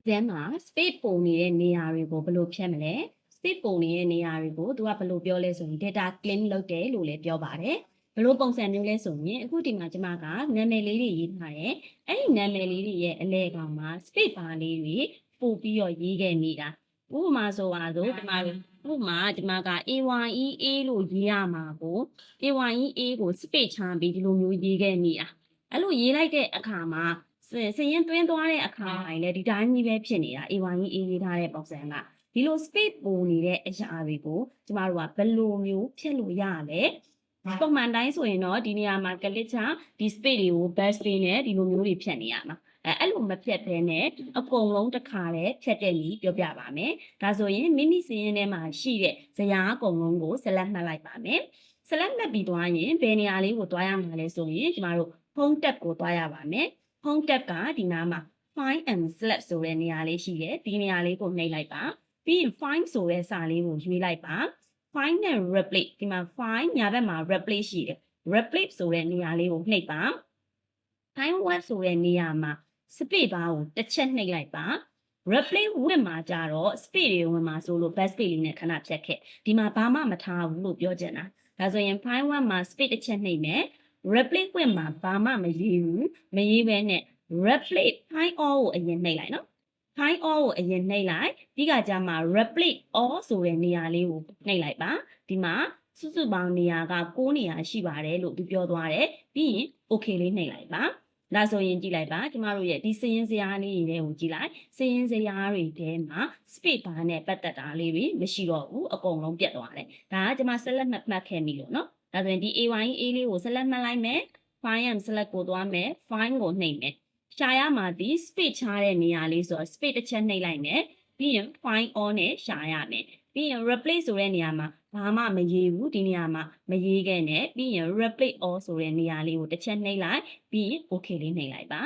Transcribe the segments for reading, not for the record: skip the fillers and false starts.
exam မှာ space ပုံနေတဲ့နေရာတွေကိုဘယ်လိုဖြတ်မလဲ space ပုံနေတဲ့နေရာတွေကိုသူကဘယ်လိုပြောလဲဆိုရင် data clean လုပ်တယ်လို့လည်းပြောပါတယ်ဘယ်လိုပုံစံမျိုးလဲဆိုရင်အခုဒီမှာကျွန်မကနာမည်လေးတွေရေးထားတယ်အဲ့ဒီနာမည်လေးတွေရဲ့အလဲကောင်မှာ space bar လေးတွေပို့ပြီးတော့ရေးခဲ့နေတာဥပမာဆိုပါစို့ဒီမှာဥပမာဒီမှာက AYEA လို့ရေးရမှာကို AYEA ကို space ချပြီးဒီလိုမျိုးရေးခဲ့နေတာအဲ့လိုရေးလိုက်တဲ့အခါမှာစရင်တွင်းသွားတဲ့အခါမှာလည်းဒီတိုင်းကြီးပဲဖြစ်နေတာ A1 ကြီးရေးထားတဲ့ပုံစံကဒီလို space ပိုနေတဲ့အရာတွေကိုကျမတို့ကဘယ်လိုမျိုးဖြတ်လို့ရလဲပုံမှန်တိုင်းဆိုရင်တော့ဒီနေရာမှာ click ချဒီ space တွေကို back space နဲ့ဒီလိုမျိုးတွေဖြတ်နေရမှာအဲ့လိုမဖြတ်ဘဲနဲ့အကုန်လုံးတစ်ခါတည်းဖြတ်တဲ့နည်းပြောပြပါမယ်ဒါဆိုရင်မိမိစရင်ထဲမှာရှိတဲ့ဇယားအကုန်လုံးကို select မှတ်လိုက်ပါမယ် select မှတ်ပြီးသွားရင်ဘယ်နေရာလေးကိုသွားရမှာလဲဆိုရင်ကျမတို့ home tab ကိုသွားရပါမယ်home tab ကဒီနားမှာ find and select ဆိုတဲ့နေရာလေးရှိတယ်ဒီနေရာလေးကိုနှိပ်လိုက်ပါပြီးရင် find ဆိုတဲ့စာလေးကိုရွေးလိုက်ပါ find and replace ဒီမှာ find ညာဘက်မှာ replace ရှိတယ် replace ဆိုတဲ့နေရာလေးကိုနှိပ်ပါ find web ဆိုတဲ့နေရာမှာ space bar ကိုတစ်ချက်နှိပ်လိုက်ပါ replace with မှာကြတော့ space တွေဝင်မှာဆိုလို့ back space လေးနဲ့ခဏဖြတ်ခဲ့ဒီမှာဘာမှမထားဘူးလို့ပြောချင်တာဒါဆိုရင် find web မှာ space တစ်ချက်နှိပ်မယ် replace with မှာဘာမှမရေးဘူးမရေးဘဲနဲ့ replace find all ကိုအရင်နှိပ်လိုက်နော် find all ကိုအရင်နှိပ်လိုက်ပြီးကကြမှာ replace all ဆိုတဲ့နေရာလေးကိုနှိပ်လိုက်ပါဒီမှာစုစုပေါင်းနေရာက6နေရာရှိပါတယ်လို့သူပြောသွားတယ်ပြီးရင် okay လေးနှိပ်လိုက်ပါဒါဆိုရင်ကြည့်လိုက်ပါကျမတို့ရဲ့ဒီစရင်စရာလေးတွေကိုကြည့်လိုက်စရင်စရာတွေထဲမှာ space bar နဲ့ပတ်သက်တာလေးတွေမရှိတော့ဘူးအကုန်လုံးပြတ်သွားတယ်ဒါကကျမ select မှတ်ခဲ့ပြီလို့နော်ဒါဆိုရင်ဒီ A1A လေးကို select မှတ်လိုက်မယ် find and select ကိုသွားမယ် find ကိုနှိပ်မယ်ရှာရမှာဒီ space ချတဲ့နေရာလေးဆိုတော့ space တစ်ချက်နှိပ်လိုက်မယ်ပြီးရင် find all နဲ့ရှာရမယ်ပြီးရင် replace ဆိုတဲ့နေရာမှာဘာမှမရေးဘူးဒီနေရာမှာမရေးခဲ့နဲ့ပြီးရင် replace all ဆိုတဲ့နေရာလေးကိုတစ်ချက်နှိပ်လိုက်ပြီးရင် okay လေးနှိပ်လိုက်ပါ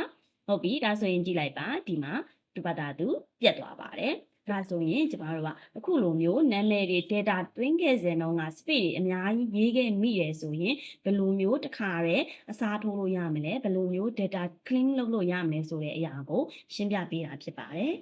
ဟုတ်ပြီဒါဆိုရင်ကြည့်လိုက်ပါဒီမှာသူ့ဘာသာသူပြတ်သွားပါတယ်ဒါဆိုရင်ကျမတို့ကအခုလိုမျိုးနာမည်တွေ data သွင်းခဲ့စဉ်တော့က space တွေအများကြီးရေးခဲ့မိရဆိုရင်ဘယ်လိုမျိုးတစ်ခါတည်းအစားထိုးလို့ရမလဲဘယ်လိုမျိုး data clean လုပ်လို့ရမလဲဆိုတဲ့အရာကိုရှင်းပြပေးတာဖြစ်ပါတယ်